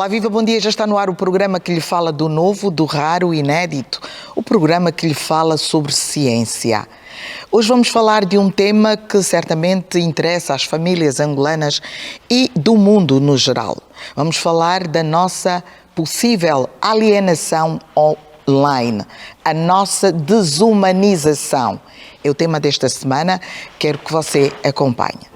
Olá, viva, bom dia. Já está no ar o programa que lhe fala do novo, do raro e inédito. O programa que lhe fala sobre ciência. Hoje vamos falar de um tema que certamente interessa às famílias angolanas e do mundo no geral. Vamos falar da nossa possível alienação online, a nossa desumanização. É o tema desta semana, quero que você acompanhe.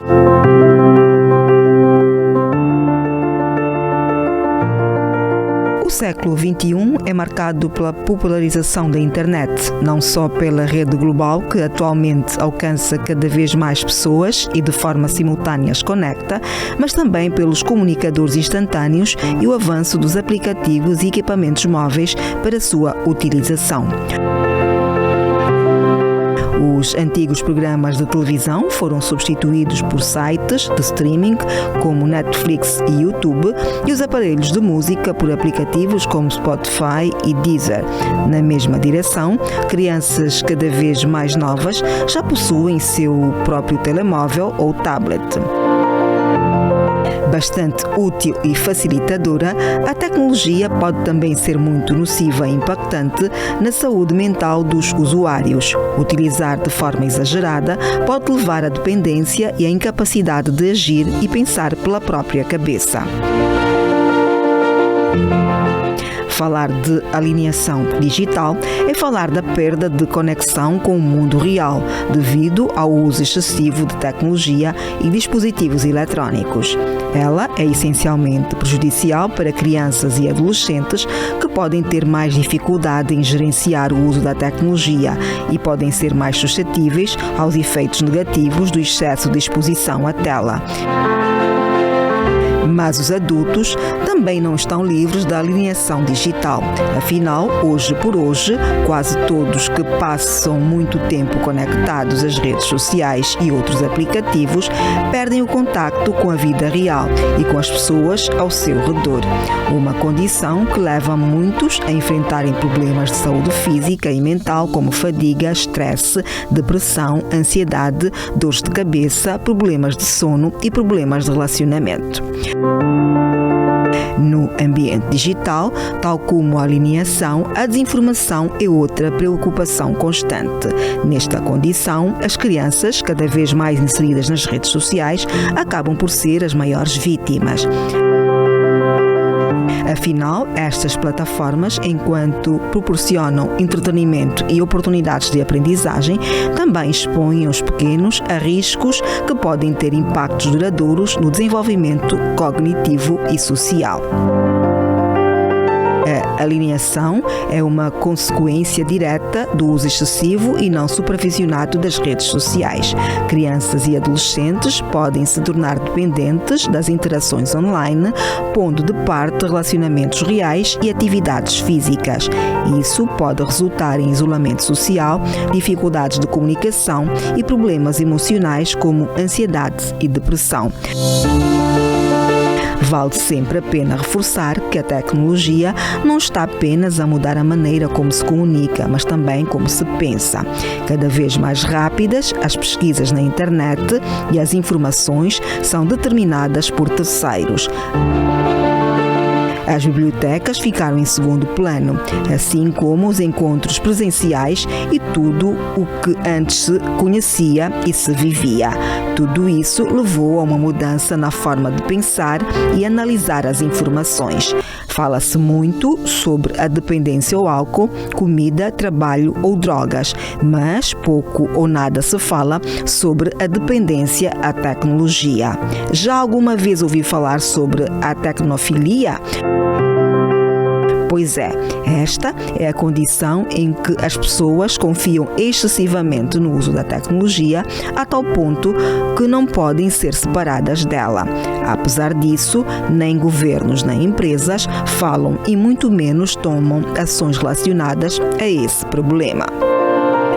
O século XXI é marcado pela popularização da internet, não só pela rede global, que atualmente alcança cada vez mais pessoas e de forma simultânea as conecta, mas também pelos comunicadores instantâneos e o avanço dos aplicativos e equipamentos móveis para sua utilização. Os antigos programas de televisão foram substituídos por sites de streaming como Netflix e YouTube e os aparelhos de música por aplicativos como Spotify e Deezer. Na mesma direção, crianças cada vez mais novas já possuem seu próprio telemóvel ou tablet. Bastante útil e facilitadora, a tecnologia pode também ser muito nociva e impactante na saúde mental dos usuários. Utilizar de forma exagerada pode levar à dependência e à incapacidade de agir e pensar pela própria cabeça. Falar de alienação digital é falar da perda de conexão com o mundo real, devido ao uso excessivo de tecnologia e dispositivos eletrónicos. Ela é essencialmente prejudicial para crianças e adolescentes que podem ter mais dificuldade em gerenciar o uso da tecnologia e podem ser mais suscetíveis aos efeitos negativos do excesso de exposição à tela. Mas os adultos também não estão livres da alienação digital. Afinal, hoje por hoje, quase todos que passam muito tempo conectados às redes sociais e outros aplicativos perdem o contacto com a vida real e com as pessoas ao seu redor. Uma condição que leva muitos a enfrentarem problemas de saúde física e mental como fadiga, estresse, depressão, ansiedade, dores de cabeça, problemas de sono e problemas de relacionamento. No ambiente digital, tal como a alienação, a desinformação é outra preocupação constante. Nesta condição, as crianças, cada vez mais inseridas nas redes sociais, acabam por ser as maiores vítimas. Afinal, estas plataformas, enquanto proporcionam entretenimento e oportunidades de aprendizagem, também expõem os pequenos a riscos que podem ter impactos duradouros no desenvolvimento cognitivo e social. A alienação é uma consequência direta do uso excessivo e não supervisionado das redes sociais. Crianças e adolescentes podem se tornar dependentes das interações online, pondo de parte relacionamentos reais e atividades físicas. Isso pode resultar em isolamento social, dificuldades de comunicação e problemas emocionais como ansiedade e depressão. Vale sempre a pena reforçar que a tecnologia não está apenas a mudar a maneira como se comunica, mas também como se pensa. Cada vez mais rápidas, as pesquisas na internet e as informações são determinadas por terceiros. As bibliotecas ficaram em segundo plano, assim como os encontros presenciais e tudo o que antes se conhecia e se vivia. Tudo isso levou a uma mudança na forma de pensar e analisar as informações. Fala-se muito sobre a dependência ao álcool, comida, trabalho ou drogas, mas pouco ou nada se fala sobre a dependência à tecnologia. Já alguma vez ouviu falar sobre a tecnofilia? Pois é, esta é a condição em que as pessoas confiam excessivamente no uso da tecnologia a tal ponto que não podem ser separadas dela. Apesar disso, nem governos nem empresas falam e muito menos tomam ações relacionadas a esse problema.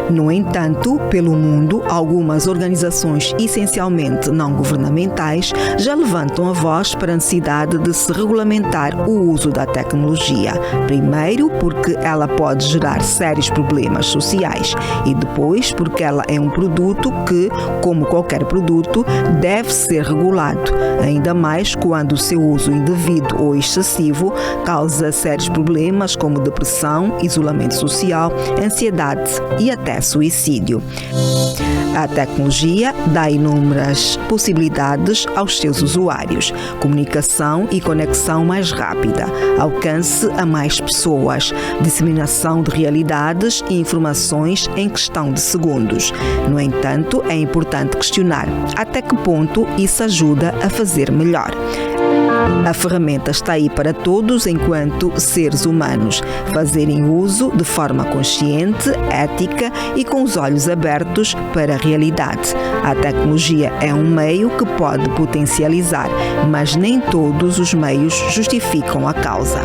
No entanto, pelo mundo, algumas organizações essencialmente não governamentais já levantam a voz para a necessidade de se regulamentar o uso da tecnologia. Primeiro, porque ela pode gerar sérios problemas sociais e depois porque ela é um produto que, como qualquer produto, deve ser regulado, ainda mais quando o seu uso indevido ou excessivo causa sérios problemas como depressão, isolamento social, ansiedade e até suicídio. A tecnologia dá inúmeras possibilidades aos seus usuários: comunicação e conexão mais rápida, alcance a mais pessoas, disseminação de realidades e informações em questão de segundos. No entanto, é importante questionar até que ponto isso ajuda a fazer melhor. A ferramenta está aí para todos enquanto seres humanos fazerem uso de forma consciente, ética e com os olhos abertos para a realidade. A tecnologia é um meio que pode potencializar, mas nem todos os meios justificam a causa.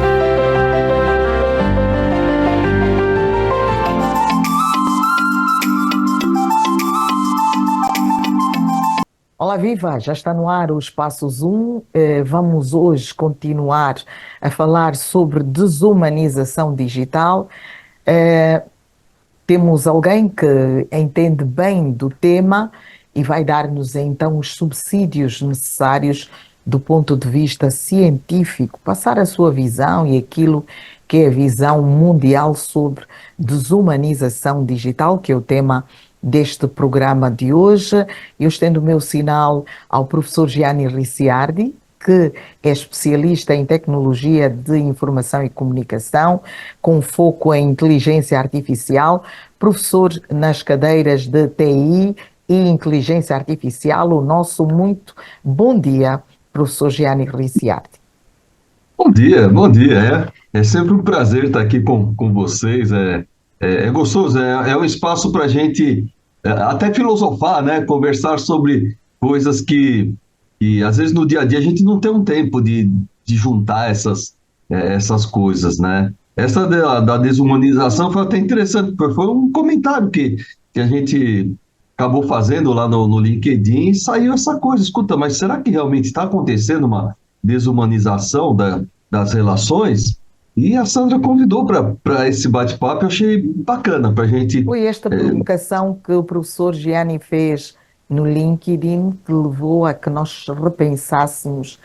Olá, viva! Já está no ar o Espaço Zoom. Vamos hoje continuar a falar sobre desumanização digital. Temos alguém que entende bem do tema e vai dar-nos então os subsídios necessários do ponto de vista científico, passar a sua visão e aquilo que é a visão mundial sobre desumanização digital, que é o tema deste programa de hoje. Eu estendo o meu sinal ao professor Gianni Ricciardi, que é especialista em tecnologia de informação e comunicação, com foco em inteligência artificial, professor nas cadeiras de TI e inteligência artificial. O nosso muito bom dia, professor Gianni Ricciardi. Bom dia. É sempre um prazer estar aqui com vocês. É gostoso, é um espaço para a gente até filosofar, né? Conversar sobre coisas que às vezes no dia a dia a gente não tem um tempo de juntar essas coisas, né? Essa da desumanização foi até interessante, porque foi um comentário que a gente acabou fazendo lá no LinkedIn e saiu essa coisa. Escuta, mas será que realmente está acontecendo uma desumanização das relações? E a Sandra convidou para esse bate-papo. Eu achei bacana para a gente... Foi esta provocação que o professor Gianni fez no LinkedIn que levou a que nós repensássemos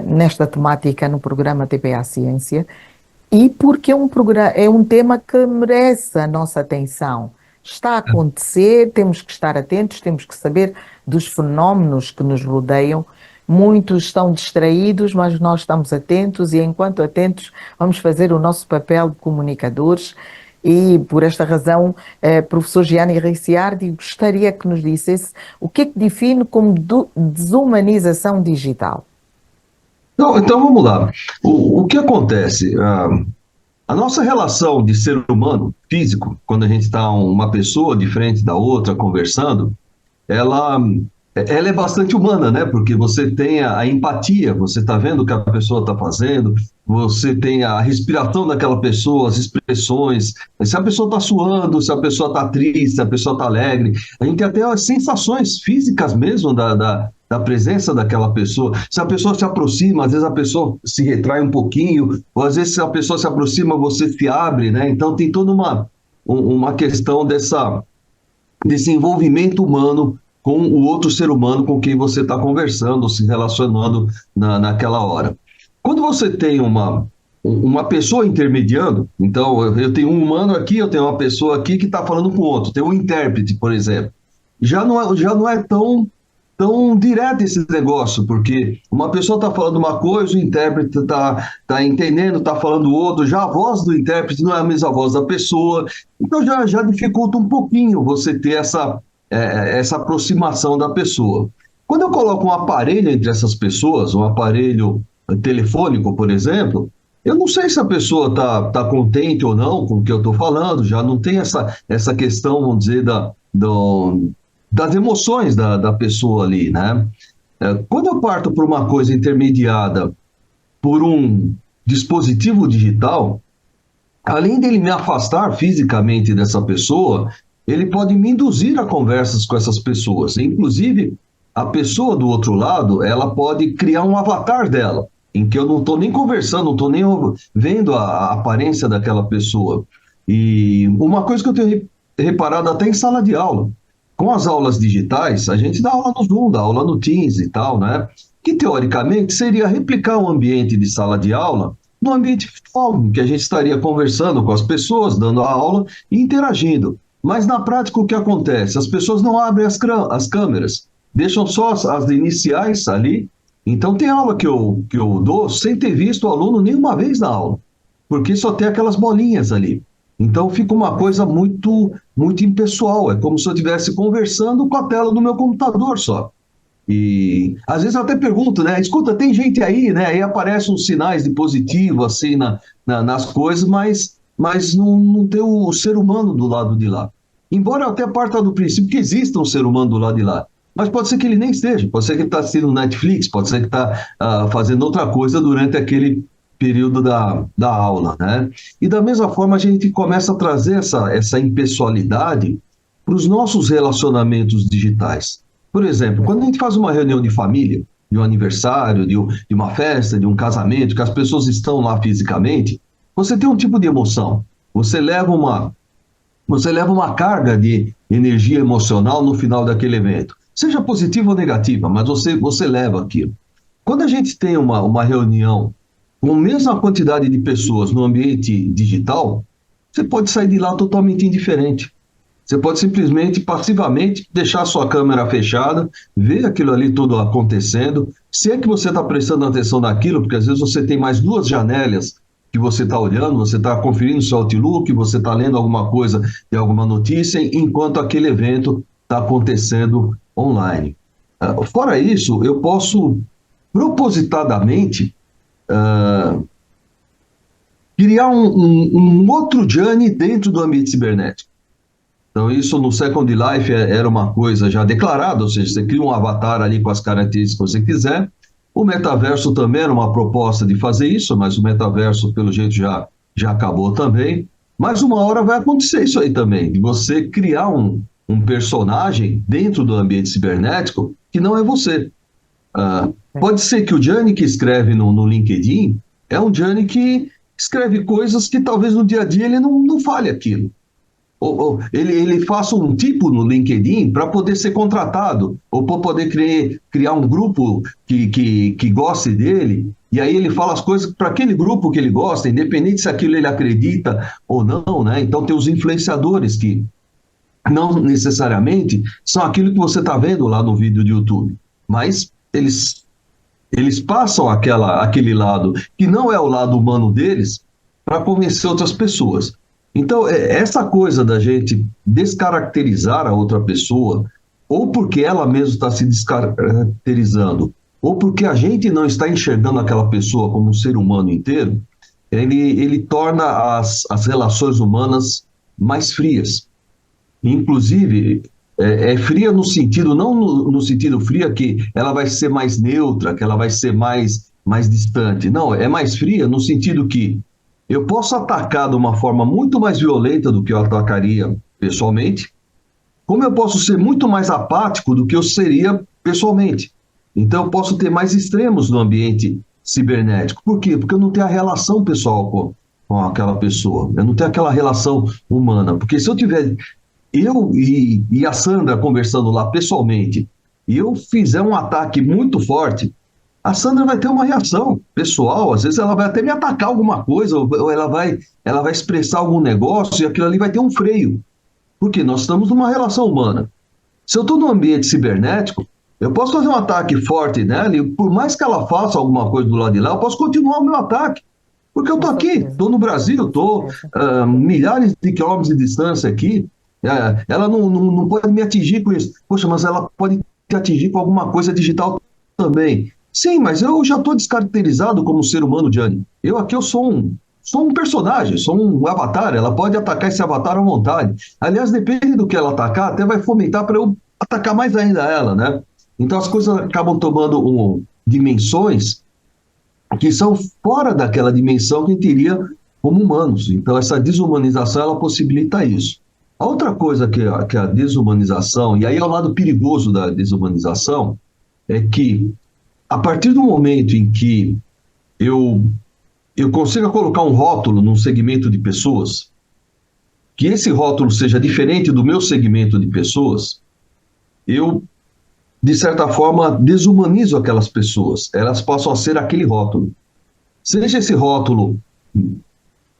nesta temática no programa TPA Ciência, e porque é um tema que merece a nossa atenção. Está a acontecer, temos que estar atentos, temos que saber dos fenómenos que nos rodeiam. Muitos estão distraídos, mas nós estamos atentos e, enquanto atentos, vamos fazer o nosso papel de comunicadores. E, por esta razão, professor Gianni Ricciardi, gostaria que nos dissesse o que é que define como desumanização digital. Então vamos lá. O que acontece? A nossa relação de ser humano físico, quando a gente está uma pessoa diferente da outra conversando, ela é bastante humana, né? Porque você tem a empatia, você está vendo o que a pessoa está fazendo, você tem a respiração daquela pessoa, as expressões, se a pessoa está suando, se a pessoa está triste, se a pessoa está alegre. A gente tem até as sensações físicas mesmo da presença daquela pessoa. Se a pessoa se aproxima, às vezes a pessoa se retrai um pouquinho, ou às vezes se a pessoa se aproxima, você se abre, né? Então tem toda uma questão desse envolvimento humano com o outro ser humano com quem você está conversando, se relacionando naquela hora. Quando você tem uma pessoa intermediando, então eu tenho um humano aqui, eu tenho uma pessoa aqui que está falando com o outro, tem um intérprete, por exemplo. Já não é tão direto esse negócio, porque uma pessoa está falando uma coisa, o intérprete está entendendo, está falando outro, já a voz do intérprete não é a mesma voz da pessoa, então já dificulta um pouquinho você ter essa aproximação da pessoa. Quando eu coloco um aparelho entre essas pessoas, um aparelho telefônico, por exemplo, eu não sei se a pessoa está contente ou não com o que eu estou falando, já não tem essa questão, vamos dizer, das emoções da pessoa ali, né? Quando eu parto por uma coisa intermediada por um dispositivo digital, além dele me afastar fisicamente dessa pessoa, ele pode me induzir a conversas com essas pessoas. Inclusive, a pessoa do outro lado, ela pode criar um avatar dela, em que eu não estou nem conversando, não estou nem vendo a aparência daquela pessoa. E uma coisa que eu tenho reparado até em sala de aula, com as aulas digitais, a gente dá aula no Zoom, dá aula no Teams e tal, né? Que teoricamente seria replicar um ambiente de sala de aula no ambiente virtual, em que a gente estaria conversando com as pessoas, dando a aula e interagindo. Mas na prática o que acontece? As pessoas não abrem as câmeras, deixam só as iniciais ali. Então tem aula que eu dou sem ter visto o aluno nenhuma vez na aula, porque só tem aquelas bolinhas ali. Então fica uma coisa muito, muito impessoal, é como se eu estivesse conversando com a tela do meu computador só. E às vezes eu até pergunto, né? Escuta, tem gente aí, né? Aí aparecem uns sinais de positivo, assim, nas coisas, mas não tem o ser humano do lado de lá. Embora eu até parta do princípio que exista um ser humano do lado de lá. Mas pode ser que ele nem esteja, pode ser que ele está assistindo Netflix, pode ser que está fazendo outra coisa durante aquele período da aula, né? E da mesma forma a gente começa a trazer essa impessoalidade para os nossos relacionamentos digitais. Por exemplo, quando a gente faz uma reunião de família, de um aniversário, de uma festa, de um casamento, que as pessoas estão lá fisicamente, você tem um tipo de emoção. Você leva uma carga de energia emocional no final daquele evento. Seja positiva ou negativa, mas você leva aquilo. Quando a gente tem uma reunião com a mesma quantidade de pessoas no ambiente digital, você pode sair de lá totalmente indiferente. Você pode simplesmente, passivamente, deixar a sua câmera fechada, ver aquilo ali tudo acontecendo. Se é que você está prestando atenção naquilo, porque às vezes você tem mais duas janelas que você está olhando, você está conferindo o seu Outlook, você está lendo alguma coisa de alguma notícia, enquanto aquele evento está acontecendo online. Fora isso, eu posso propositadamente criar um outro Gianni dentro do ambiente cibernético. Então, isso no Second Life era uma coisa já declarada, ou seja, você cria um avatar ali com as características que você quiser. O metaverso também era uma proposta de fazer isso, mas o metaverso, pelo jeito, já acabou também. Mas uma hora vai acontecer isso aí também, de você criar um personagem dentro do ambiente cibernético que não é você. Pode ser que o Gianni que escreve no LinkedIn é um Gianni que escreve coisas que talvez no dia a dia ele não fale aquilo. Ou ele faça um tipo no LinkedIn para poder ser contratado, ou para poder criar um grupo que goste dele, e aí ele fala as coisas para aquele grupo que ele gosta, independente se aquilo ele acredita ou não, né? Então tem os influenciadores que não necessariamente são aquilo que você está vendo lá no vídeo do YouTube, mas eles passam aquele lado que não é o lado humano deles para convencer outras pessoas. Então, essa coisa da gente descaracterizar a outra pessoa, ou porque ela mesma está se descaracterizando, ou porque a gente não está enxergando aquela pessoa como um ser humano inteiro, ele torna as relações humanas mais frias. Inclusive, é fria no sentido, não no sentido fria que ela vai ser mais neutra, que ela vai ser mais distante. Não, é mais fria no sentido que eu posso atacar de uma forma muito mais violenta do que eu atacaria pessoalmente, como eu posso ser muito mais apático do que eu seria pessoalmente. Então eu posso ter mais extremos no ambiente cibernético. Por quê? Porque eu não tenho a relação pessoal com aquela pessoa, eu não tenho aquela relação humana. Porque se eu tiver eu e a Sandra conversando lá pessoalmente, e eu fizer um ataque muito forte, a Sandra vai ter uma reação pessoal, às vezes ela vai até me atacar alguma coisa, ou ela vai expressar algum negócio, e aquilo ali vai ter um freio. Porque nós estamos numa relação humana. Se eu estou num ambiente cibernético, eu posso fazer um ataque forte nela, e por mais que ela faça alguma coisa do lado de lá, eu posso continuar o meu ataque. Porque eu estou aqui, estou no Brasil, estou milhares de quilômetros de distância aqui, ela não pode me atingir com isso. Poxa, mas ela pode te atingir com alguma coisa digital também. Sim, mas eu já estou descaracterizado como ser humano, Gianni. Eu sou um personagem, sou um avatar. Ela pode atacar esse avatar à vontade. Aliás, depende do que ela atacar, até vai fomentar para eu atacar mais ainda ela, né? Então as coisas acabam tomando dimensões que são fora daquela dimensão que a gente teria como humanos. Então essa desumanização, ela possibilita isso. A outra coisa que a desumanização, e aí é o lado perigoso da desumanização, é que a partir do momento em que eu, eu consiga colocar um rótulo num segmento de pessoas, que esse rótulo seja diferente do meu segmento de pessoas, eu, de certa forma, desumanizo aquelas pessoas. Elas passam a ser aquele rótulo. Seja esse rótulo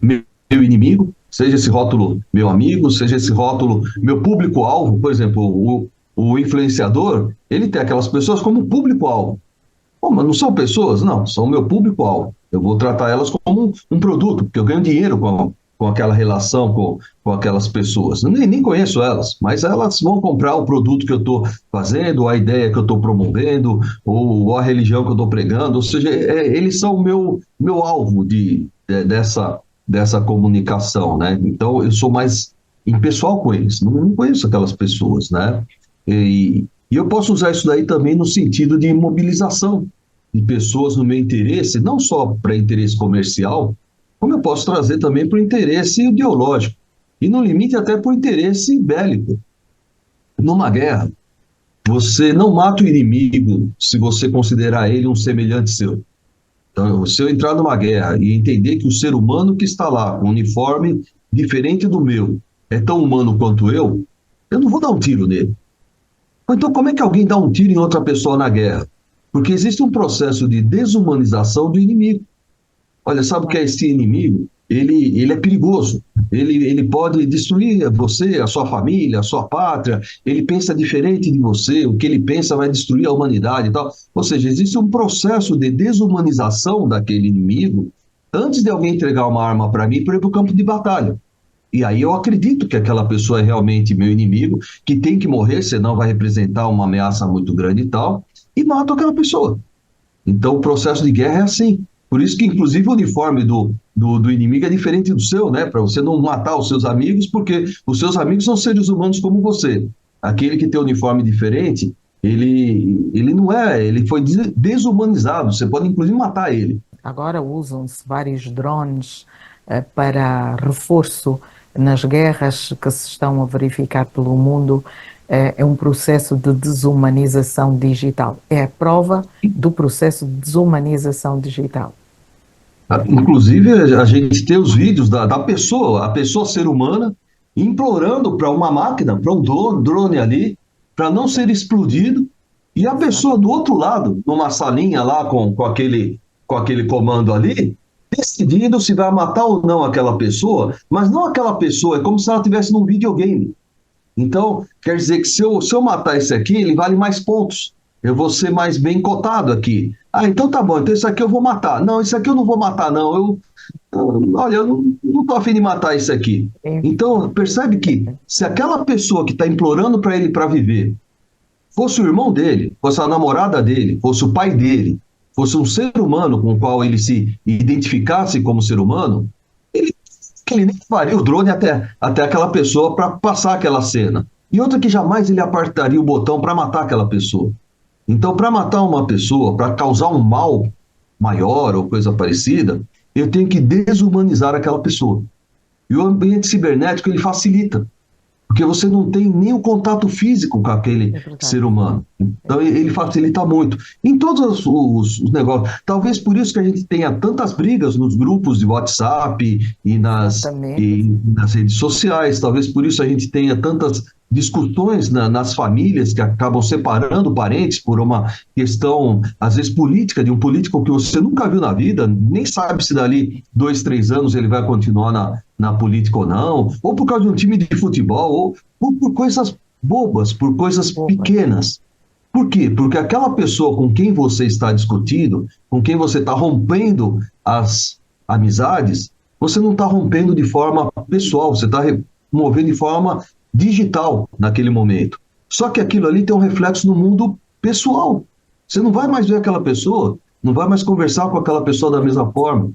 meu inimigo, seja esse rótulo meu amigo, seja esse rótulo meu público-alvo. Por exemplo, o influenciador, ele tem aquelas pessoas como público-alvo. Pô, mas não são pessoas? Não, são meu público-alvo. Eu vou tratar elas como um produto, porque eu ganho dinheiro com aquela relação com aquelas pessoas. Eu nem conheço elas, mas elas vão comprar o produto que eu estou fazendo, a ideia que eu estou promovendo, ou a religião que eu estou pregando. Ou seja, eles são o meu alvo dessa comunicação, né? Então, eu sou mais impessoal com eles, não conheço aquelas pessoas, né? E eu posso usar isso daí também no sentido de mobilização de pessoas no meu interesse, não só para interesse comercial, como eu posso trazer também para o interesse ideológico, e no limite até para o interesse bélico. Numa guerra, você não mata o inimigo se você considerar ele um semelhante seu. Então, se eu entrar numa guerra e entender que o ser humano que está lá, com um uniforme diferente do meu, é tão humano quanto eu não vou dar um tiro nele. Então, como é que alguém dá um tiro em outra pessoa na guerra? Porque existe um processo de desumanização do inimigo. Olha, sabe o que é esse inimigo? Ele é perigoso. Ele pode destruir você, a sua família, a sua pátria. Ele pensa diferente de você. O que ele pensa vai destruir a humanidade e tal. Ou seja, existe um processo de desumanização daquele inimigo antes de alguém entregar uma arma para mim para ir para o campo de batalha. E aí eu acredito que aquela pessoa é realmente meu inimigo, que tem que morrer, senão vai representar uma ameaça muito grande e tal, e mato aquela pessoa. Então o processo de guerra é assim. Por isso que, inclusive, o uniforme do inimigo é diferente do seu, né? Para você não matar os seus amigos, porque os seus amigos são seres humanos como você. Aquele que tem um uniforme diferente, ele não é, ele foi desumanizado. Você pode, inclusive, matar ele. Agora usam-se vários drones para reforço nas guerras que se estão a verificar pelo mundo. É um processo de desumanização digital. É a prova do processo de desumanização digital. Inclusive, a gente tem os vídeos da pessoa, a pessoa ser humana, implorando para uma máquina, para um drone ali, para não ser explodido, e a pessoa do outro lado, numa salinha lá com aquele comando ali, decidindo se vai matar ou não aquela pessoa, mas não aquela pessoa, é como se ela estivesse num videogame. Então, quer dizer que se eu matar esse aqui, ele vale mais pontos. Eu vou ser mais bem cotado aqui. Ah, então tá bom, então isso aqui eu vou matar. Não, isso aqui eu não vou matar, não. Olha, eu não tô a fim de matar isso aqui. Então, percebe que se aquela pessoa que está implorando para ele para viver fosse o irmão dele, fosse a namorada dele, fosse o pai dele, fosse um ser humano com o qual ele se identificasse como ser humano, ele nem faria o drone até aquela pessoa para passar aquela cena. E outra que jamais ele apertaria o botão para matar aquela pessoa. Então, para matar uma pessoa, para causar um mal maior ou coisa parecida, eu tenho que desumanizar aquela pessoa. E o ambiente cibernético, ele facilita, porque você não tem nem o contato físico com aquele ser humano. Então, ele facilita muito. Em todos os negócios. Talvez por isso que a gente tenha tantas brigas nos grupos de WhatsApp e nas redes sociais. Talvez por isso a gente tenha tantas discussões nas famílias que acabam separando parentes por uma questão, às vezes, política, de um político que você nunca viu na vida, nem sabe se dali 2, 3 anos ele vai continuar na política ou não, ou por causa de um time de futebol, ou por coisas bobas, por coisas pequenas. Por quê? Porque aquela pessoa com quem você está discutindo, com quem você está rompendo as amizades, você não está rompendo de forma pessoal, você está removendo de forma digital naquele momento. Só que aquilo ali tem um reflexo no mundo pessoal. Você não vai mais ver aquela pessoa, não vai mais conversar com aquela pessoa da mesma forma.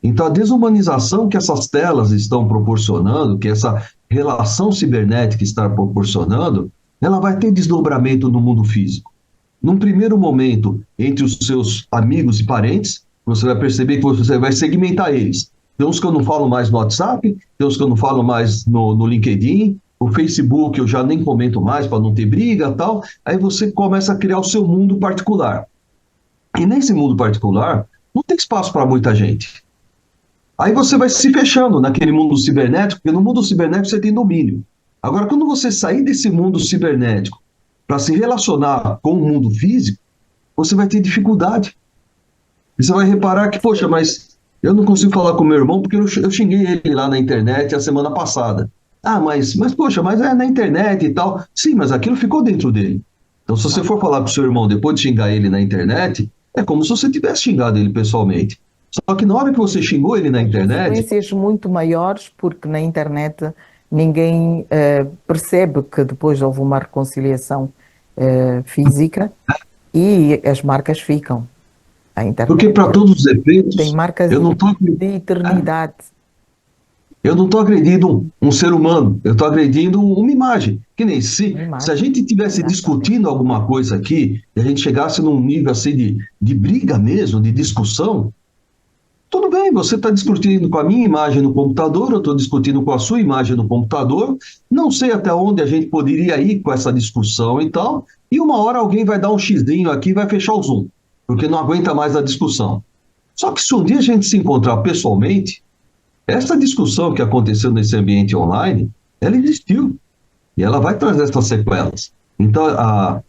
Então, a desumanização que essas telas estão proporcionando, que essa relação cibernética está proporcionando, ela vai ter desdobramento no mundo físico. Num primeiro momento, entre os seus amigos e parentes, você vai perceber que você vai segmentar eles. Tem uns que eu não falo mais no WhatsApp, tem uns que eu não falo mais no LinkedIn, o Facebook eu já nem comento mais para não ter briga e tal. Aí você começa a criar o seu mundo particular. E nesse mundo particular, não tem espaço para muita gente. Aí você vai se fechando naquele mundo cibernético, porque no mundo cibernético você tem domínio. Agora, quando você sair desse mundo cibernético para se relacionar com o mundo físico, você vai ter dificuldade. E você vai reparar que, poxa, mas eu não consigo falar com meu irmão porque eu xinguei ele lá na internet a semana passada. Ah, poxa, mas é na internet e tal. Sim, mas aquilo ficou dentro dele. Então, se você for falar com seu irmão depois de xingar ele na internet, é como se você tivesse xingado ele pessoalmente. Só que na hora que você xingou ele na internet... Consequências muito maiores, porque na internet ninguém percebe que depois houve uma reconciliação física e as marcas ficam. A internet Porque para todos os efeitos, tem marcas eu não tô... de eternidade. Eu não estou agredindo um ser humano, eu estou agredindo uma imagem. Que nem se a gente estivesse discutindo alguma coisa aqui, e a gente chegasse num nível assim de briga mesmo, de discussão, tudo bem, você está discutindo com a minha imagem no computador, eu estou discutindo com a sua imagem no computador, não sei até onde a gente poderia ir com essa discussão e tal, e uma hora alguém vai dar um xzinho aqui e vai fechar o Zoom, porque não aguenta mais a discussão. Só que se um dia a gente se encontrar pessoalmente, essa discussão que aconteceu nesse ambiente online, ela existiu e ela vai trazer essas sequelas. Então,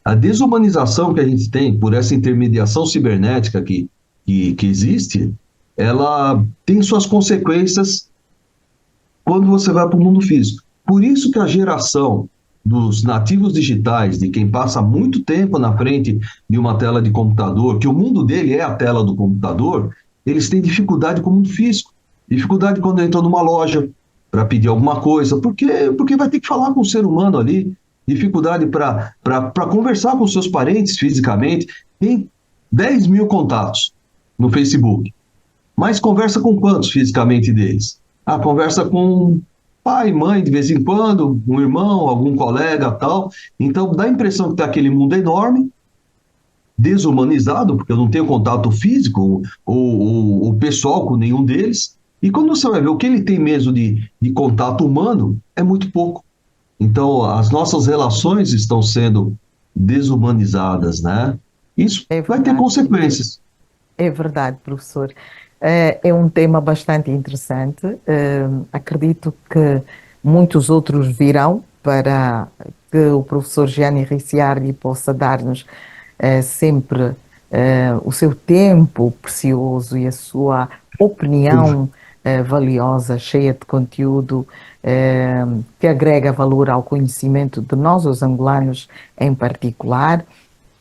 a desumanização que a gente tem por essa intermediação cibernética que existe, ela tem suas consequências quando você vai para o mundo físico. Por isso que a geração dos nativos digitais, de quem passa muito tempo na frente de uma tela de computador, que o mundo dele é a tela do computador, eles têm dificuldade com o mundo físico. Dificuldade quando entra numa loja para pedir alguma coisa, porque vai ter que falar com o ser humano ali. Dificuldade para conversar com seus parentes fisicamente. Tem 10 mil contatos no Facebook, mas conversa com quantos fisicamente deles? Conversa com pai, mãe, de vez em quando, um irmão, algum colega, tal. Então dá a impressão que está aquele mundo enorme, desumanizado, porque eu não tenho contato físico ou pessoal com nenhum deles. E quando você vai ver o que ele tem mesmo de contato humano, é muito pouco. Então, as nossas relações estão sendo desumanizadas, né? Isso vai ter consequências. É verdade, professor. É um tema bastante interessante. Acredito que muitos outros virão para que o professor Gianni Ricciardi possa dar-nos sempre o seu tempo precioso e a sua opinião valiosa, cheia de conteúdo, que agrega valor ao conhecimento de nós, os angolanos, em particular.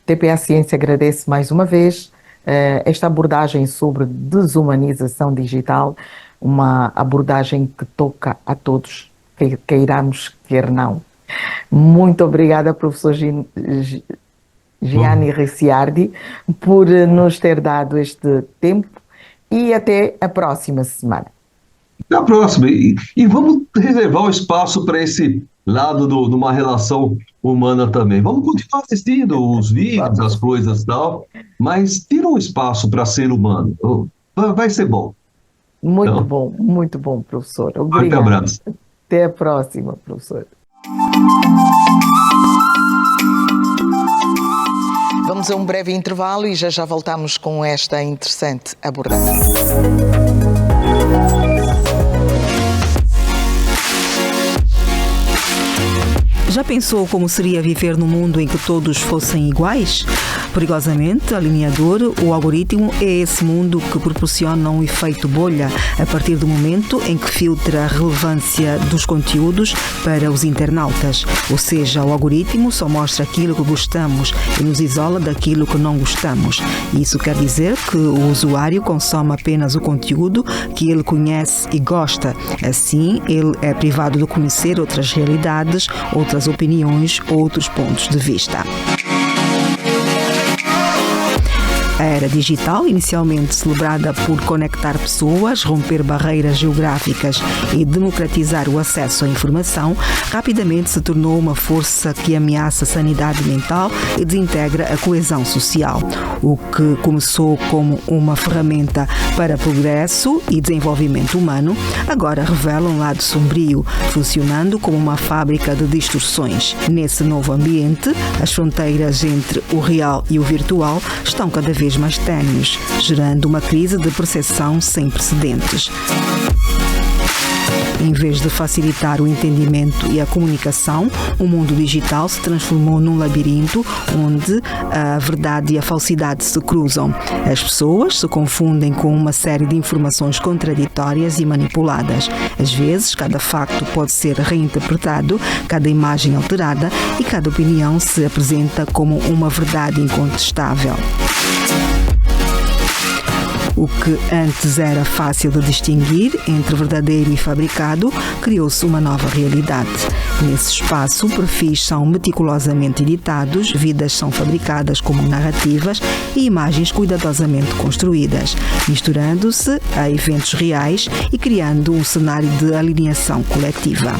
TPA Ciência agradece mais uma vez esta abordagem sobre desumanização digital, uma abordagem que toca a todos, queiramos, quer não. Muito obrigada, professor Gianni Ricciardi, por nos ter dado este tempo. E até a próxima semana. Até a próxima. E vamos reservar o espaço para esse lado de uma relação humana também. Vamos continuar assistindo os vídeos, as coisas e tal, mas tira um espaço para ser humano. Vai ser bom. Muito bom, professor. Obrigado. Até abraço. Até a próxima, professor. Vamos a um breve intervalo e já voltamos com esta interessante abordagem. Já pensou como seria viver num mundo em que todos fossem iguais? Perigosamente alineador, o algoritmo é esse mundo que proporciona um efeito bolha a partir do momento em que filtra a relevância dos conteúdos para os internautas. Ou seja, o algoritmo só mostra aquilo que gostamos e nos isola daquilo que não gostamos. Isso quer dizer que o usuário consome apenas o conteúdo que ele conhece e gosta. Assim, ele é privado de conhecer outras realidades, outras opiniões, outros pontos de vista. A era digital, inicialmente celebrada por conectar pessoas, romper barreiras geográficas e democratizar o acesso à informação, rapidamente se tornou uma força que ameaça a sanidade mental e desintegra a coesão social. O que começou como uma ferramenta para progresso e desenvolvimento humano, agora revela um lado sombrio, funcionando como uma fábrica de distorções. Nesse novo ambiente, as fronteiras entre o real e o virtual estão cada vez mais tênues, gerando uma crise de percepção sem precedentes. Em vez de facilitar o entendimento e a comunicação, o mundo digital se transformou num labirinto onde a verdade e a falsidade se cruzam. As pessoas se confundem com uma série de informações contraditórias e manipuladas. Às vezes, cada facto pode ser reinterpretado, cada imagem alterada e cada opinião se apresenta como uma verdade incontestável. O que antes era fácil de distinguir entre verdadeiro e fabricado, criou-se uma nova realidade. Nesse espaço, perfis são meticulosamente editados, vidas são fabricadas como narrativas e imagens cuidadosamente construídas, misturando-se a eventos reais e criando um cenário de alienação coletiva.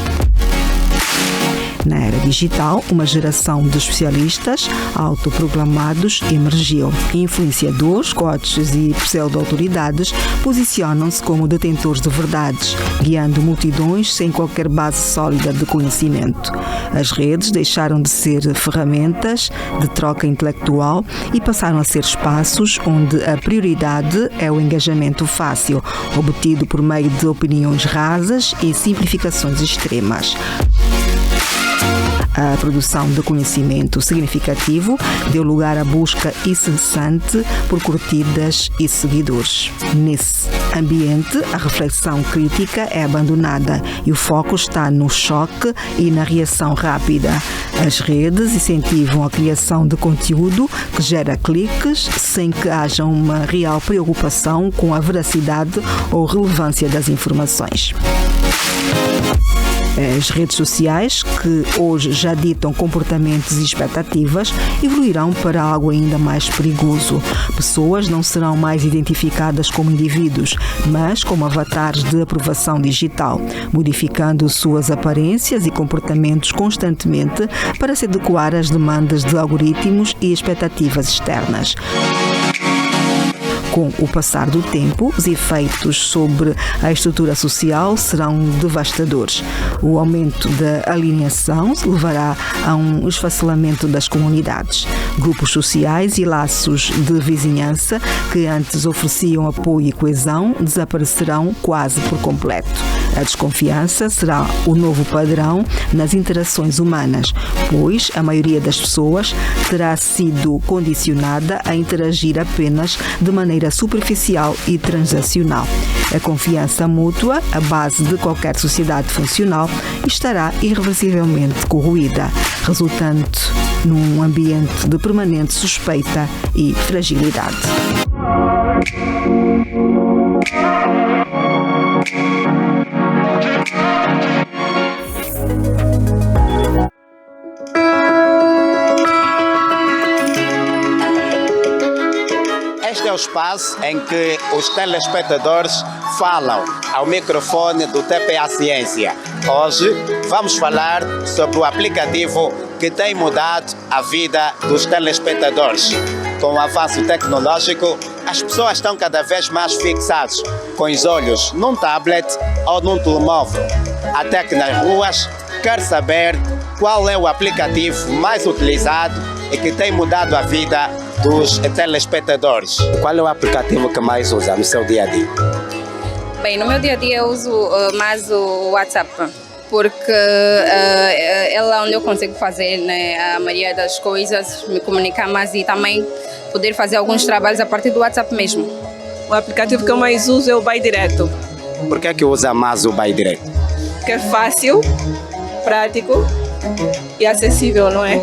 Na era digital, uma geração de especialistas autoproclamados emergiu. Influenciadores, coaches e pseudo-autoridades posicionam-se como detentores de verdades, guiando multidões sem qualquer base sólida de conhecimento. As redes deixaram de ser ferramentas de troca intelectual e passaram a ser espaços onde a prioridade é o engajamento fácil, obtido por meio de opiniões rasas e simplificações extremas. A produção de conhecimento significativo deu lugar à busca incessante por curtidas e seguidores. Nesse ambiente, a reflexão crítica é abandonada e o foco está no choque e na reação rápida. As redes incentivam a criação de conteúdo que gera cliques sem que haja uma real preocupação com a veracidade ou relevância das informações. As redes sociais, que hoje já ditam comportamentos e expectativas, evoluirão para algo ainda mais perigoso. Pessoas não serão mais identificadas como indivíduos, mas como avatares de aprovação digital, modificando suas aparências e comportamentos constantemente para se adequar às demandas de algoritmos e expectativas externas. Com o passar do tempo, os efeitos sobre a estrutura social serão devastadores. O aumento da alienação levará a um esfacelamento das comunidades. Grupos sociais e laços de vizinhança que antes ofereciam apoio e coesão desaparecerão quase por completo. A desconfiança será o novo padrão nas interações humanas, pois a maioria das pessoas terá sido condicionada a interagir apenas de maneira superficial e transacional. A confiança mútua, a base de qualquer sociedade funcional, estará irreversivelmente corroída, resultando num ambiente de permanente suspeita e fragilidade. Este é o espaço em que os telespectadores falam ao microfone do TPA Ciência. Hoje vamos falar sobre o aplicativo que tem mudado a vida dos telespectadores. Com o avanço tecnológico, as pessoas estão cada vez mais fixadas com os olhos num tablet ou num telemóvel. Até que nas ruas quer saber qual é o aplicativo mais utilizado e que tem mudado a vida dos telespectadores. Qual é o aplicativo que mais usa no seu dia a dia? Bem, no meu dia a dia eu uso mais o WhatsApp, porque é lá onde eu consigo fazer, né, a maioria das coisas, me comunicar mais e também poder fazer alguns trabalhos a partir do WhatsApp mesmo. O aplicativo que eu mais uso é o Buy Direto. Por que usa mais o Buy Direto? Porque é fácil, prático e acessível, não é?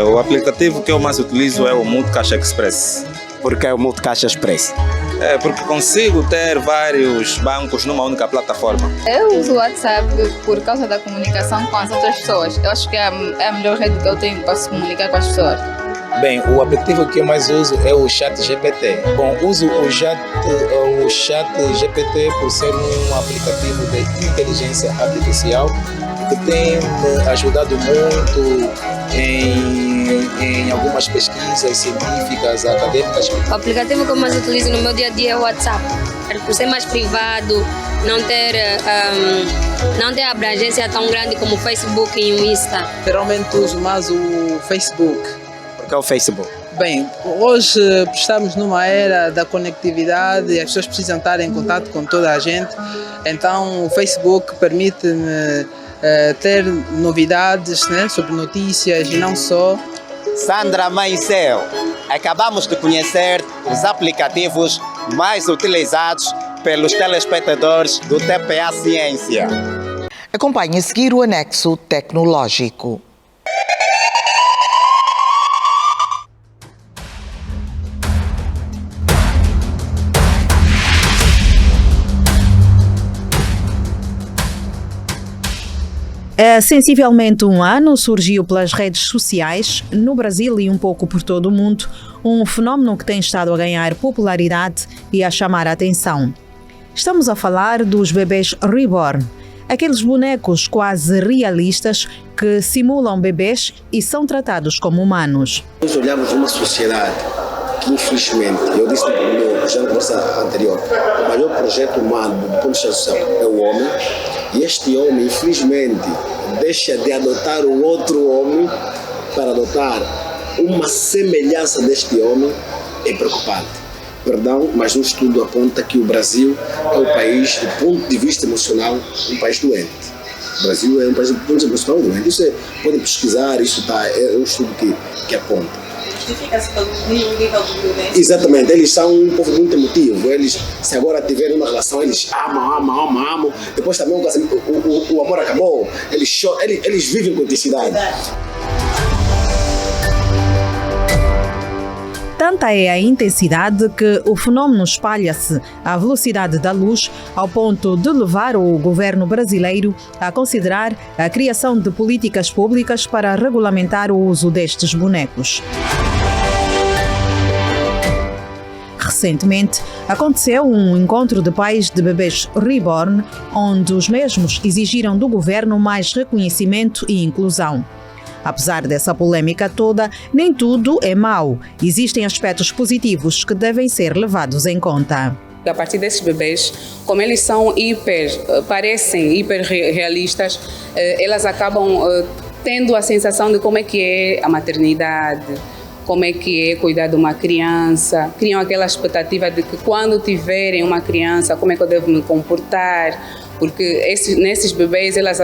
O aplicativo que eu mais utilizo é o Multicaixa Express. Por que o Multicaixa Express? Porque consigo ter vários bancos numa única plataforma. Eu uso o WhatsApp por causa da comunicação com as outras pessoas. Eu acho que é a melhor rede que eu tenho para se comunicar com as pessoas. Bem, o aplicativo que eu mais uso é o ChatGPT. Bom, uso o ChatGPT por ser um aplicativo de inteligência artificial que tem me ajudado muito em algumas pesquisas científicas, acadêmicas. O aplicativo que eu mais utilizo no meu dia a dia é o WhatsApp. Por ser mais privado, não ter abrangência tão grande como o Facebook e o Insta. Geralmente uso mais o Facebook. Porque é o Facebook. Bem, hoje estamos numa era da conectividade e as pessoas precisam estar em contato com toda a gente. Então o Facebook permite-me ter novidades, né, sobre notícias e não só. Sandra Maicel, acabamos de conhecer os aplicativos mais utilizados pelos telespectadores do TPA Ciência. Acompanhe a seguir o anexo tecnológico. Há sensivelmente um ano surgiu pelas redes sociais, no Brasil e um pouco por todo o mundo, um fenómeno que tem estado a ganhar popularidade e a chamar a atenção. Estamos a falar dos bebês reborn, aqueles bonecos quase realistas que simulam bebês e são tratados como humanos. Nós olhamos uma sociedade que, infelizmente, eu disse já na conversa anterior, o maior projeto humano do ponto de vista social é o homem, e este homem, infelizmente, deixa de adotar um outro homem para adotar uma semelhança deste homem. É preocupante. Perdão, mas um estudo aponta que o Brasil é o país, do ponto de vista emocional, um país doente. O Brasil é um país do ponto de vista emocional doente. Isso podem pesquisar, isso é um estudo que aponta. Justifica-se pelo nível de violência? Exatamente, eles são um povo muito emotivo. Eles, se agora tiverem uma relação, eles amam. Depois também o amor acabou, eles choram, eles vivem com intensidade. Tanta é a intensidade que o fenómeno espalha-se à velocidade da luz, ao ponto de levar o governo brasileiro a considerar a criação de políticas públicas para regulamentar o uso destes bonecos. Recentemente, aconteceu um encontro de pais de bebês reborn, onde os mesmos exigiram do governo mais reconhecimento e inclusão. Apesar dessa polêmica toda, nem tudo é mau. Existem aspectos positivos que devem ser levados em conta. A partir desses bebês, como eles são parecem hiper realistas, elas acabam tendo a sensação de como é que é a maternidade, como é que é cuidar de uma criança, criam aquela expectativa de que quando tiverem uma criança, como é que eu devo me comportar, porque nesses bebês elas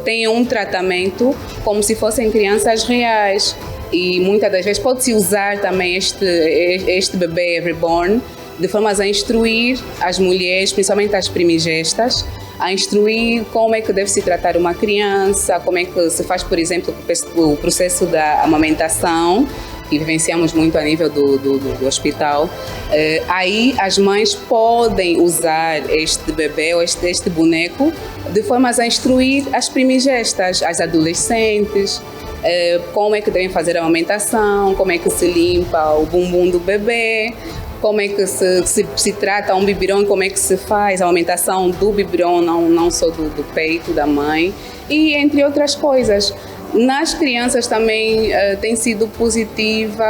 têm um tratamento como se fossem crianças reais, e muitas das vezes pode-se usar também este bebê reborn de forma a instruir as mulheres, principalmente as primigestas, a instruir como é que deve se tratar uma criança, como é que se faz, por exemplo, o processo da amamentação, que vivenciamos muito a nível do hospital. Aí as mães podem usar este bebê ou este boneco de forma a instruir as primigestas, as adolescentes, como é que devem fazer a amamentação, como é que se limpa o bumbum do bebê, como é que se trata um biberon, como é que se faz a amamentação do biberon, não só do peito da mãe, e entre outras coisas. Nas crianças também tem sido positiva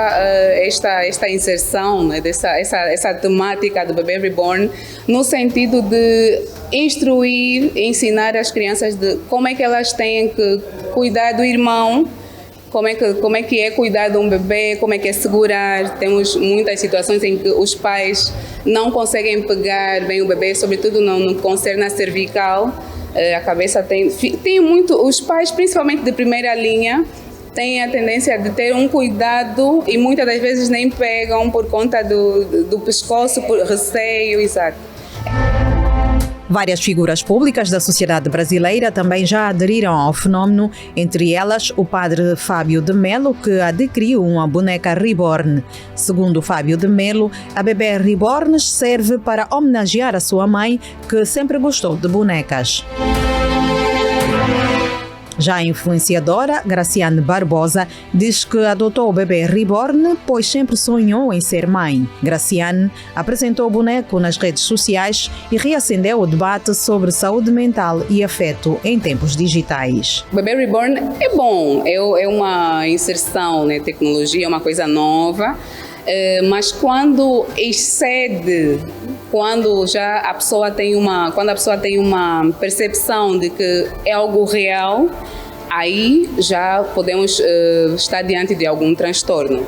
esta inserção, né, essa temática do bebê reborn, no sentido de instruir, ensinar as crianças de como é que elas têm que cuidar do irmão, como é que é cuidar de um bebê, como é que é segurar. Temos muitas situações em que os pais não conseguem pegar bem o bebê, sobretudo no que concerne a cervical. A cabeça tem muito, os pais, principalmente de primeira linha, têm a tendência de ter um cuidado e muitas das vezes nem pegam por conta do pescoço, por receio, exato. Várias figuras públicas da sociedade brasileira também já aderiram ao fenómeno, entre elas o padre Fábio de Mello, que adquiriu uma boneca reborn. Segundo Fábio de Mello, a bebê reborn serve para homenagear a sua mãe, que sempre gostou de bonecas. Já a influenciadora Graciane Barbosa diz que adotou o bebê reborn pois sempre sonhou em ser mãe. Graciane apresentou o boneco nas redes sociais e reacendeu o debate sobre saúde mental e afeto em tempos digitais. O bebê reborn é bom, é uma inserção na tecnologia, é uma coisa nova, mas quando excede, quando a pessoa tem uma percepção de que é algo real, aí já podemos estar diante de algum transtorno.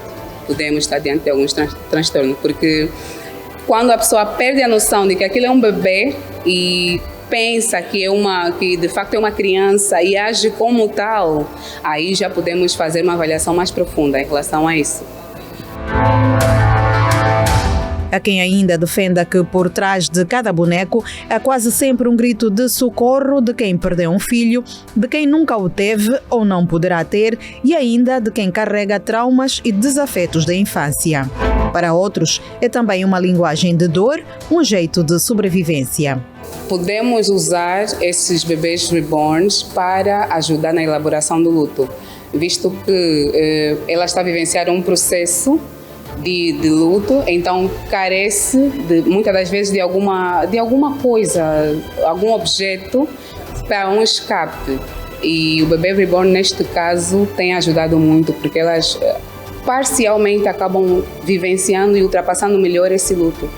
Porque quando a pessoa perde a noção de que aquilo é um bebê e pensa que de facto é uma criança e age como tal, aí já podemos fazer uma avaliação mais profunda em relação a isso. Há quem ainda defenda que por trás de cada boneco há quase sempre um grito de socorro de quem perdeu um filho, de quem nunca o teve ou não poderá ter e ainda de quem carrega traumas e desafetos da infância. Para outros, é também uma linguagem de dor, um jeito de sobrevivência. Podemos usar esses bebês reborns para ajudar na elaboração do luto, visto que ela está a vivenciar um processo de luto, então carece muitas das vezes de alguma coisa, algum objeto para um escape. E o bebê reborn neste caso tem ajudado muito, porque elas parcialmente acabam vivenciando e ultrapassando melhor esse luto.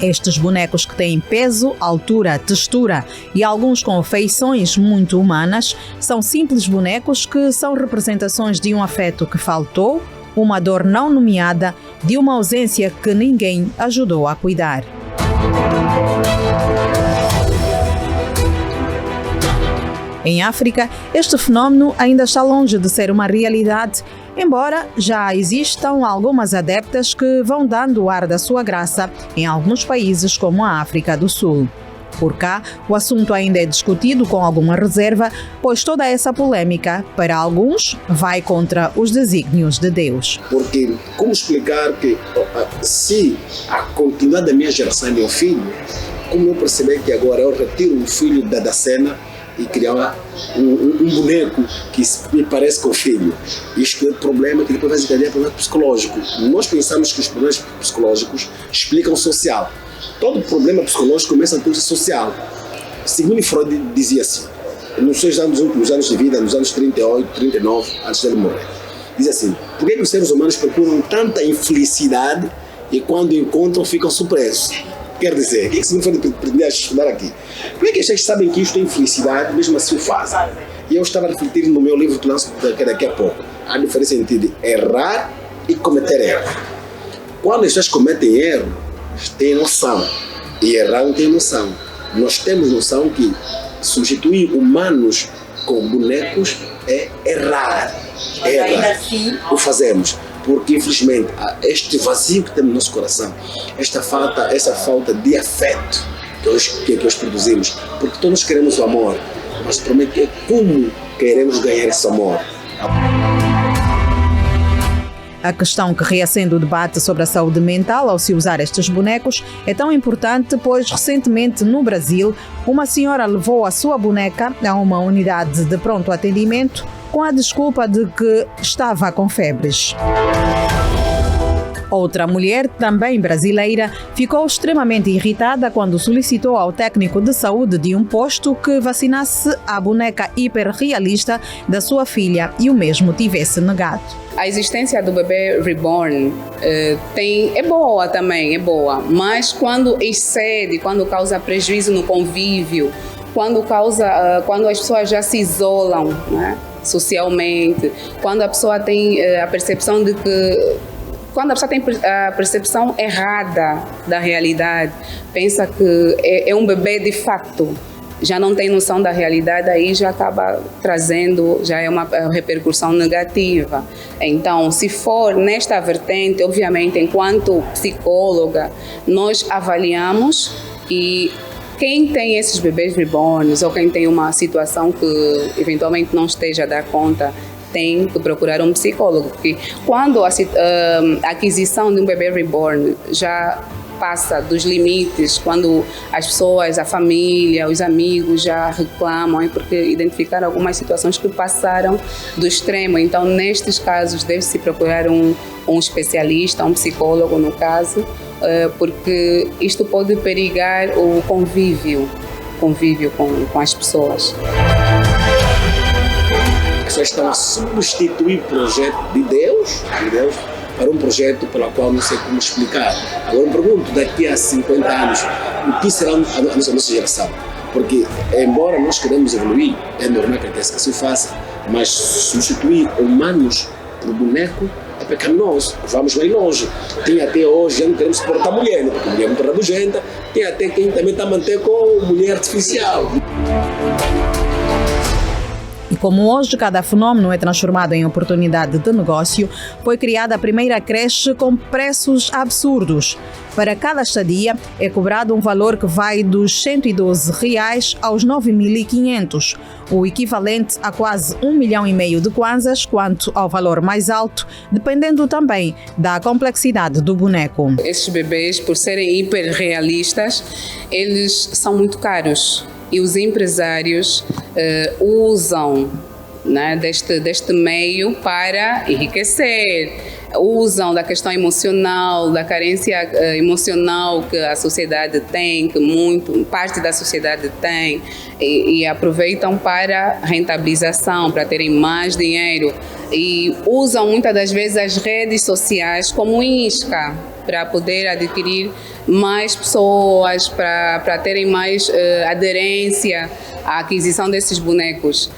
Estes bonecos que têm peso, altura, textura e alguns com feições muito humanas são simples bonecos que são representações de um afeto que faltou, uma dor não nomeada, de uma ausência que ninguém ajudou a cuidar. Em África, este fenómeno ainda está longe de ser uma realidade, embora já existam algumas adeptas que vão dando o ar da sua graça em alguns países como a África do Sul. Por cá, o assunto ainda é discutido com alguma reserva, pois toda essa polêmica, para alguns, vai contra os desígnios de Deus. Porque como explicar que se a continuidade da minha geração é meu filho, como eu perceber que agora eu retiro um filho da cena e criar um boneco que me parece com o filho? Isto é um problema que depois vai desencadear problema psicológico. Nós pensamos que os problemas psicológicos explicam o social. Todo problema psicológico começa com o social. Sigmund Freud dizia assim, nos seus últimos anos de vida, nos anos 38, 39, antes dele morrer, dizia assim: por que os seres humanos procuram tanta infelicidade e quando encontram ficam surpresos? Quer dizer, o que Sigmund Freud pretendia estudar aqui? Por que vocês sabem que isto é infelicidade, mesmo assim o fazem? E eu estava a refletir no meu livro que lanço daqui a pouco, a diferença entre errar e cometer erro. Quando as pessoas cometem erro, têm noção, e errar não tem noção. Nós temos noção que substituir humanos com bonecos é errar. O fazemos. Porque, infelizmente, este vazio que temos no nosso coração, essa falta de afeto que hoje produzimos, porque todos queremos o amor, mas o problema é como queremos ganhar esse amor. A questão que reacende o debate sobre a saúde mental ao se usar estes bonecos é tão importante, pois recentemente no Brasil, uma senhora levou a sua boneca a uma unidade de pronto atendimento com a desculpa de que estava com febres. Outra mulher, também brasileira, ficou extremamente irritada quando solicitou ao técnico de saúde de um posto que vacinasse a boneca hiperrealista da sua filha e o mesmo tivesse negado. A existência do bebê reborn é boa também, mas quando excede, quando causa prejuízo no convívio, quando as pessoas já se isolam, né, socialmente, quando a pessoa tem a percepção de que quando a pessoa tem a percepção errada da realidade, pensa que é um bebê de fato, já não tem noção da realidade, aí já acaba trazendo, já é uma repercussão negativa. Então, se for nesta vertente, obviamente, enquanto psicóloga, nós avaliamos e quem tem esses bebês reborns ou quem tem uma situação que eventualmente não esteja a dar conta, tem que procurar um psicólogo, porque quando a aquisição de um bebê reborn já passa dos limites, quando as pessoas, a família, os amigos já reclamam, é porque identificaram algumas situações que passaram do extremo. Então, nestes casos, deve-se procurar um especialista, um psicólogo, no caso, porque isto pode perigar o convívio com as pessoas. As pessoas estão a substituir o projeto de Deus para um projeto pelo qual não sei como explicar. Agora eu pergunto, daqui a 50 anos, o que será a nossa geração? Porque, embora nós queremos evoluir, é normal que assim faça, mas substituir humanos por boneco é pecaminoso. Vamos bem longe. Tem até hoje, já não queremos suportar a mulher, né? Porque a mulher é muito rabugenta. Tem até quem também está a manter com mulher artificial. E como hoje cada fenômeno é transformado em oportunidade de negócio, foi criada a primeira creche com preços absurdos. Para cada estadia é cobrado um valor que vai dos R$112 aos 9.500, o equivalente a quase 1,5 milhão de kwanzas, quanto ao valor mais alto, dependendo também da complexidade do boneco. Esses bebês, por serem hiperrealistas, eles são muito caros. E os empresários usam, né, deste meio para enriquecer, usam da questão emocional, da carência emocional que a sociedade tem, que parte da sociedade tem, e aproveitam para rentabilização, para terem mais dinheiro. E usam muitas das vezes as redes sociais como isca para poder adquirir mais pessoas, para terem mais aderência à aquisição desses bonecos.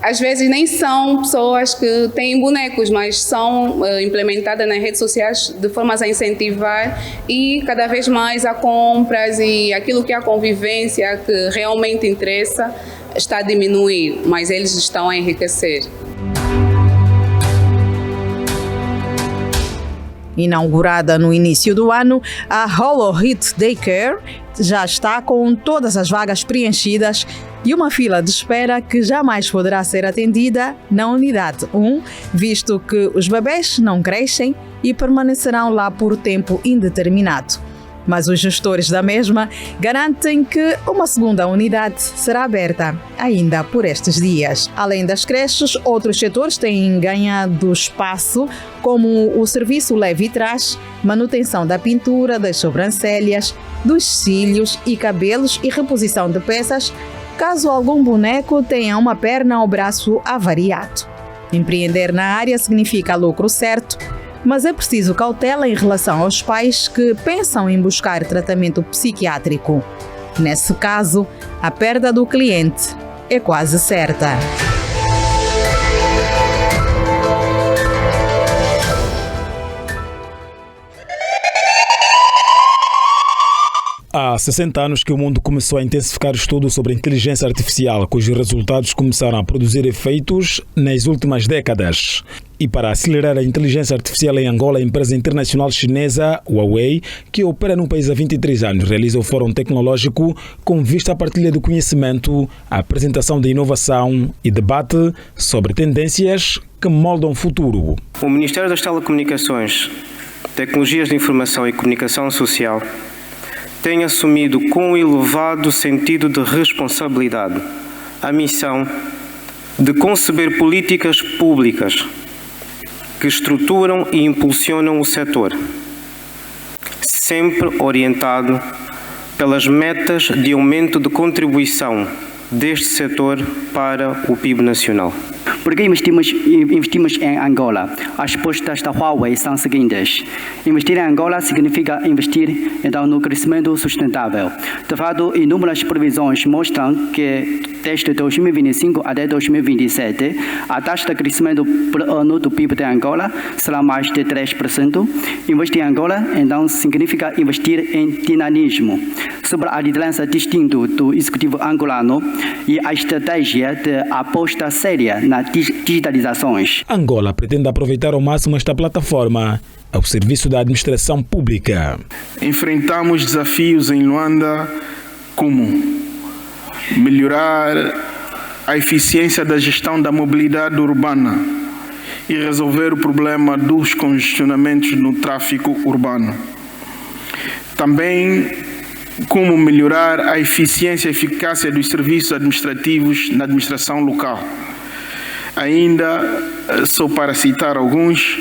Às vezes nem são pessoas que têm bonecos, mas são implementadas nas redes sociais de forma a incentivar e cada vez mais a compras, e aquilo que é a convivência que realmente interessa está a diminuir, mas eles estão a enriquecer. Inaugurada no início do ano, a Holohit Daycare já está com todas as vagas preenchidas e uma fila de espera que jamais poderá ser atendida na unidade 1, visto que os bebês não crescem e permanecerão lá por tempo indeterminado. Mas os gestores da mesma garantem que uma segunda unidade será aberta ainda por estes dias. Além das creches, outros setores têm ganhado espaço, como o serviço leve e trás, manutenção da pintura, das sobrancelhas, dos cílios e cabelos e reposição de peças, caso algum boneco tenha uma perna ou braço avariado. Empreender na área significa lucro certo, mas é preciso cautela em relação aos pais que pensam em buscar tratamento psiquiátrico. Nesse caso, a perda do cliente é quase certa. Há 60 anos que o mundo começou a intensificar estudos sobre a inteligência artificial, cujos resultados começaram a produzir efeitos nas últimas décadas. E para acelerar a inteligência artificial em Angola, a empresa internacional chinesa Huawei, que opera no país há 23 anos, realiza o Fórum Tecnológico com vista à partilha do conhecimento, a apresentação de inovação e debate sobre tendências que moldam o futuro. O Ministério das Telecomunicações, Tecnologias de Informação e Comunicação Social tem assumido com um elevado sentido de responsabilidade a missão de conceber políticas públicas que estruturam e impulsionam o setor, sempre orientado pelas metas de aumento de contribuição deste setor para o PIB nacional. Por que investimos em Angola? As respostas da Huawei são as seguintes. Investir em Angola significa investir no crescimento sustentável. De fato, inúmeras previsões mostram que desde 2025 até 2027, a taxa de crescimento por ano do PIB de Angola será mais de 3%. Investir em Angola, então, significa investir em dinamismo. Sobre a liderança distinta do executivo angolano e a estratégia de aposta séria na digitalizações. Angola pretende aproveitar ao máximo esta plataforma ao serviço da administração pública. Enfrentamos desafios em Luanda como melhorar a eficiência da gestão da mobilidade urbana e resolver o problema dos congestionamentos no tráfego urbano. Também como melhorar a eficiência e eficácia dos serviços administrativos na administração local. Ainda, só para citar alguns,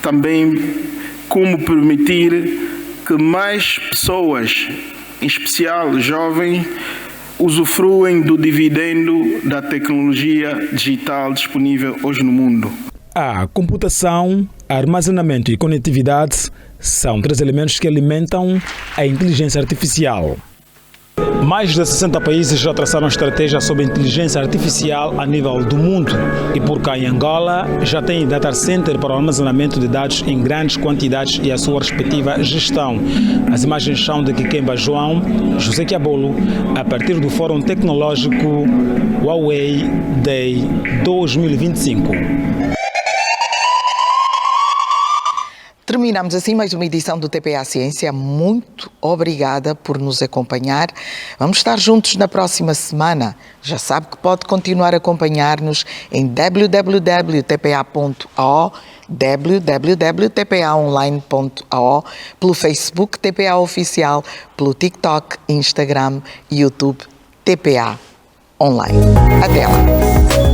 também como permitir que mais pessoas, em especial jovens, usufruem do dividendo da tecnologia digital disponível hoje no mundo. A computação, armazenamento e conectividade são 3 elementos que alimentam a inteligência artificial. Mais de 60 países já traçaram estratégias sobre inteligência artificial a nível do mundo. E por cá em Angola já tem data center para o armazenamento de dados em grandes quantidades e a sua respectiva gestão. As imagens são de Kikemba João, José Quiabolo, a partir do Fórum Tecnológico Huawei Day 2025. Terminamos assim mais uma edição do TPA Ciência. Muito obrigada por nos acompanhar. Vamos estar juntos na próxima semana. Já sabe que pode continuar a acompanhar-nos em www.tpa.ao, www.tpaonline.ao, pelo Facebook TPA Oficial, pelo TikTok, Instagram e YouTube TPA Online. Até lá!